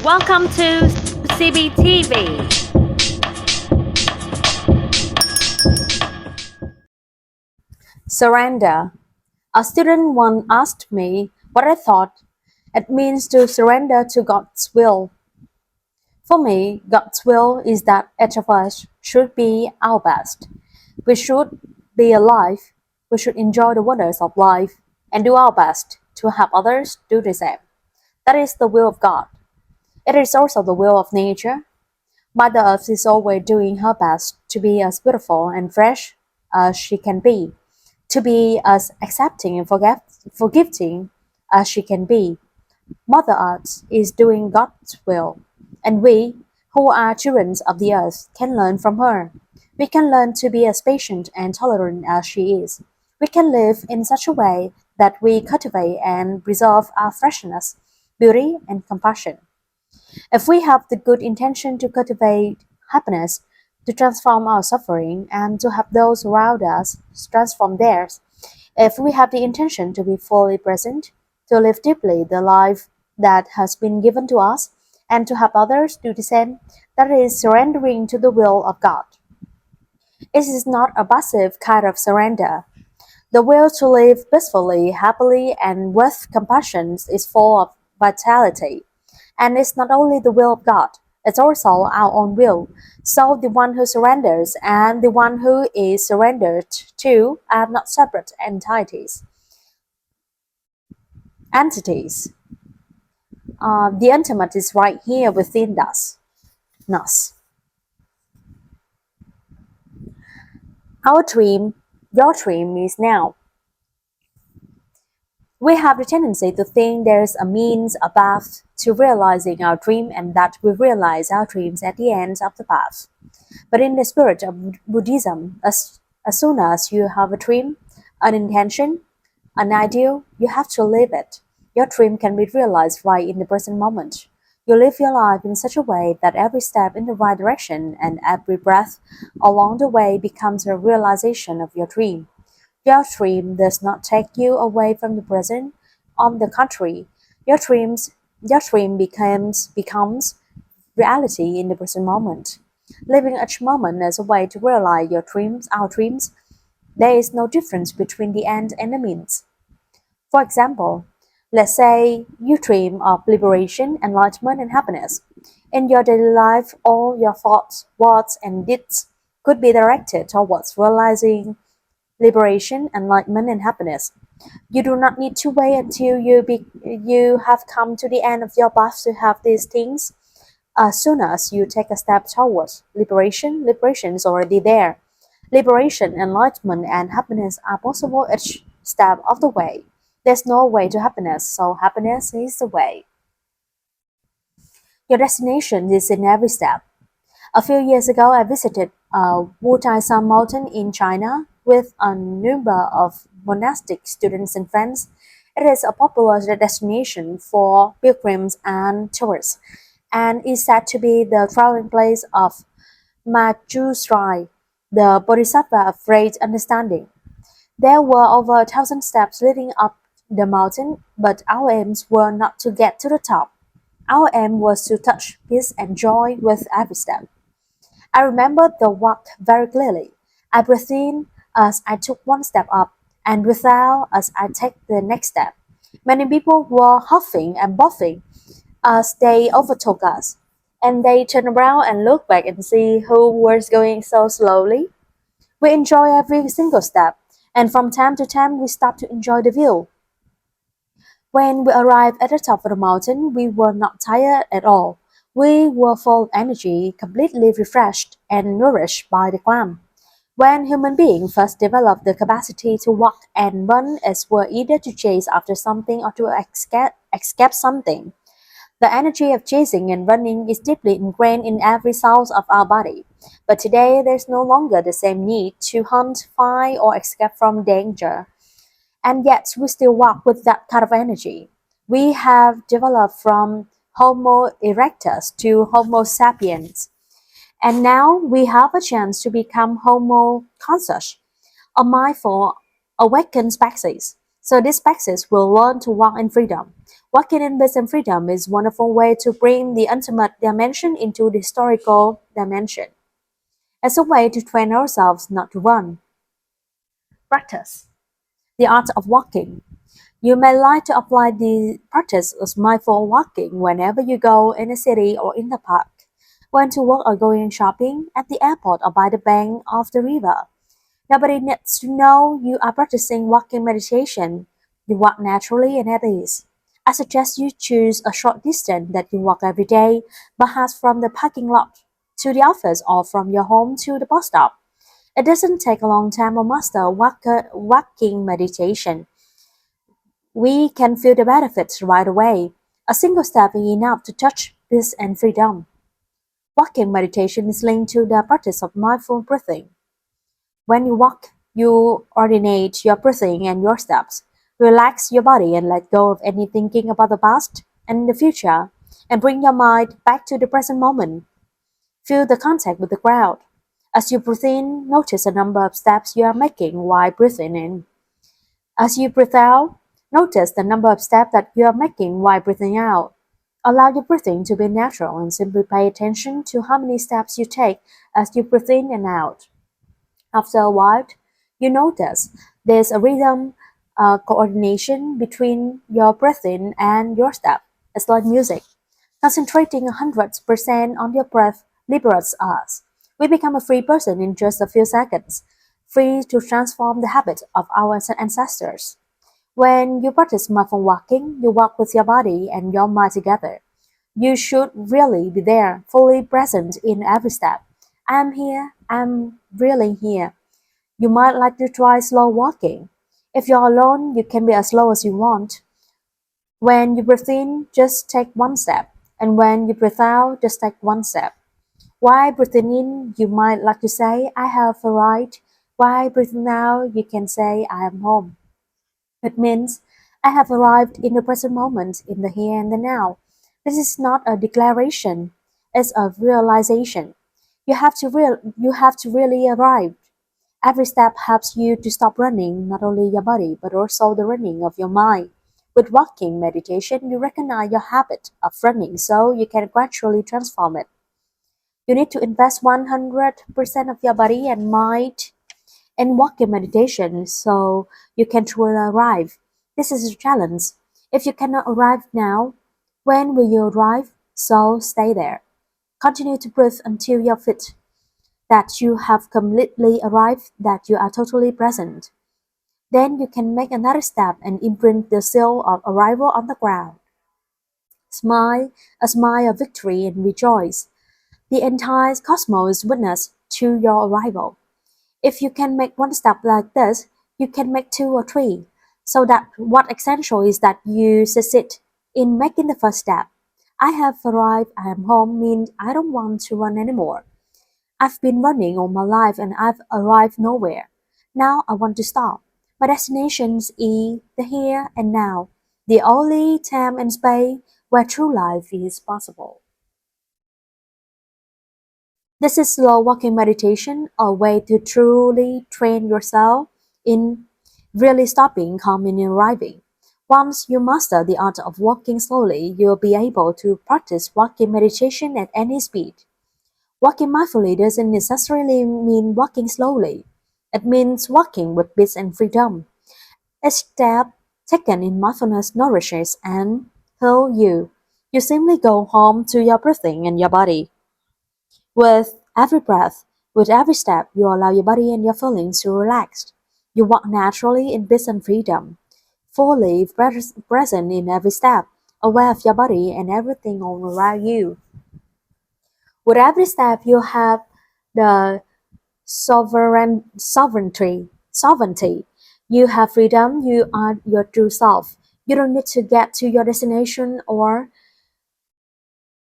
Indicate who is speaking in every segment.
Speaker 1: Welcome to CBTV. Surrender. A student once asked me what I thought it means to surrender to God's will. For me, God's will is that each of us should be our best. We should be alive. We should enjoy the wonders of life and do our best to help others do the same. That is the will of God. It is also the will of nature. Mother Earth is always doing her best to be as beautiful and fresh as she can be, to be as accepting and forgiving as she can be. Mother Earth is doing God's will, and we, who are children of the earth, can learn from her. We can learn to be as patient and tolerant as she is. We can live in such a way that we cultivate and preserve our freshness, beauty, and compassion. If we have the good intention to cultivate happiness, to transform our suffering, and to help those around us transform theirs, if we have the intention to be fully present, to live deeply the life that has been given to us, and to help others do the same, that is surrendering to the will of God. It is not a passive kind of surrender. The will to live peacefully, happily, and with compassion is full of vitality. And it's not only the will of God, it's also our own will. So the one who surrenders and the one who is surrendered to are not separate entities. The ultimate is right here within us. Our dream, your dream is now. We have the tendency to think there's a means, a path to realizing our dream and that we realize our dreams at the end of the path. But in the spirit of Buddhism, as soon as you have a dream, an intention, an ideal, you have to live it. Your dream can be realized right in the present moment. You live your life in such a way that every step in the right direction and every breath along the way becomes a realization of your dream. Your dream does not take you away from the present. On the contrary, your dream becomes reality in the present moment. Living each moment as a way to realize our dreams, there is no difference between the end and the means. For example, let's say you dream of liberation, enlightenment, and happiness. In your daily life, all your thoughts, words, and deeds could be directed towards realizing liberation, enlightenment, and happiness. You do not need to wait until you have come to the end of your path to have these things. As soon as you take a step towards liberation is already there. Liberation, enlightenment, and happiness are possible each step of the way. There's no way to happiness, so happiness is the way. Your destination is in every step. A few years ago, I visited Wutai Mountain in China with a number of monastic students and friends. It is a popular destination for pilgrims and tourists, and is said to be the traveling place of Mahajusrai, the Bodhisattva of great understanding. There were over 1,000 steps leading up the mountain, but our aims were not to get to the top. Our aim was to touch peace and joy with every step. I remember the walk very clearly. I breathed in as I took one step up, and breathed out as I take the next step. Many people were huffing and puffing as they overtook us, and they turned around and looked back and see who was going so slowly. We enjoy every single step, and from time to time we stop to enjoy the view. When we arrived at the top of the mountain, we were not tired at all. We were full of energy, completely refreshed and nourished by the climb. When human beings first develop the capacity to walk and run as were either to chase after something or to escape something, the energy of chasing and running is deeply ingrained in every cell of our body. But today there's no longer the same need to hunt, fight, or escape from danger. And yet we still walk with that kind of energy. We have developed from Homo erectus to Homo sapiens. And now we have a chance to become Homo conscious, a mindful, awakened species. So this species will learn to walk in freedom. Walking in peace and freedom is a wonderful way to bring the ultimate dimension into the historical dimension. As a way to train ourselves not to run. Practice. The art of walking. You may like to apply the practice of mindful walking whenever you go in a city or in the park, when to work or going shopping, at the airport or by the bank of the river. Nobody needs to know you are practicing walking meditation. You walk naturally and at ease. I suggest you choose a short distance that you walk every day, perhaps from the parking lot to the office or from your home to the bus stop. It doesn't take a long time to master walking meditation. We can feel the benefits right away. A single step is enough to touch peace and freedom. Walking meditation is linked to the practice of mindful breathing. When you walk, you ordinate your breathing and your steps. Relax your body and let go of any thinking about the past and the future, and bring your mind back to the present moment. Feel the contact with the ground. As you breathe in, notice the number of steps you are making while breathing in. As you breathe out, notice the number of steps that you are making while breathing out. Allow your breathing to be natural and simply pay attention to how many steps you take as you breathe in and out. After a while, you notice there's a rhythm, coordination between your breathing and your step. It's like music. Concentrating 100% on your breath liberates us. We become a free person in just a few seconds, free to transform the habit of our ancestors. When you practice mindful walking, you walk with your body and your mind together. You should really be there, fully present in every step. I'm here, I'm really here. You might like to try slow walking. If you're alone, you can be as slow as you want. When you breathe in, just take one step. And when you breathe out, just take one step. While breathing in, you might like to say, I have arrived. While breathing out, you can say, I am home. It means, I have arrived in the present moment, in the here and the now. This is not a declaration, it's a realization. You have to really arrive. Every step helps you to stop running not only your body but also the running of your mind. With walking meditation, you recognize your habit of running so you can gradually transform it. You need to invest 100% of your body and mind in walking meditation so you can truly arrive. This is a challenge. If you cannot arrive now, when will you arrive? So stay there. Continue to breathe until you feel that you have completely arrived, that you are totally present. Then you can make another step and imprint the seal of arrival on the ground. Smile, a smile of victory and rejoice. The entire cosmos witness to your arrival. If you can make one step like this, you can make two or three. So that what essential is that you succeed in making the first step. I have arrived, I am home means I don't want to run anymore. I've been running all my life and I've arrived nowhere. Now I want to stop. My destination is the here and now, the only time and space where true life is possible. This is slow walking meditation, a way to truly train yourself in really stopping, coming, and arriving. Once you master the art of walking slowly, you'll be able to practice walking meditation at any speed. Walking mindfully doesn't necessarily mean walking slowly. It means walking with peace and freedom. Each step taken in mindfulness nourishes and heals you. You simply go home to your breathing and your body. With every breath, with every step, you allow your body and your feelings to relax. You walk naturally in peace and freedom, fully present in every step, aware of your body and everything all around you. With every step, you have the sovereignty. You have freedom. You are your true self. You don't need to get to your destination or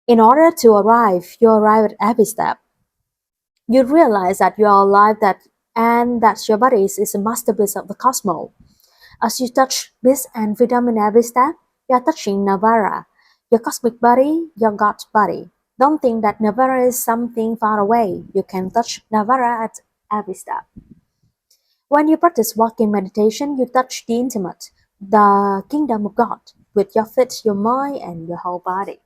Speaker 1: in order to arrive. You arrive at every step. You realize that you are alive, that your body is a masterpiece of the cosmos. As you touch peace and freedom in every step, you are touching Navara, your cosmic body, your God body. Don't think that Navara is something far away. You can touch Navara at every step. When you practice walking meditation, you touch the intimate, the kingdom of God, with your feet, your mind, and your whole body.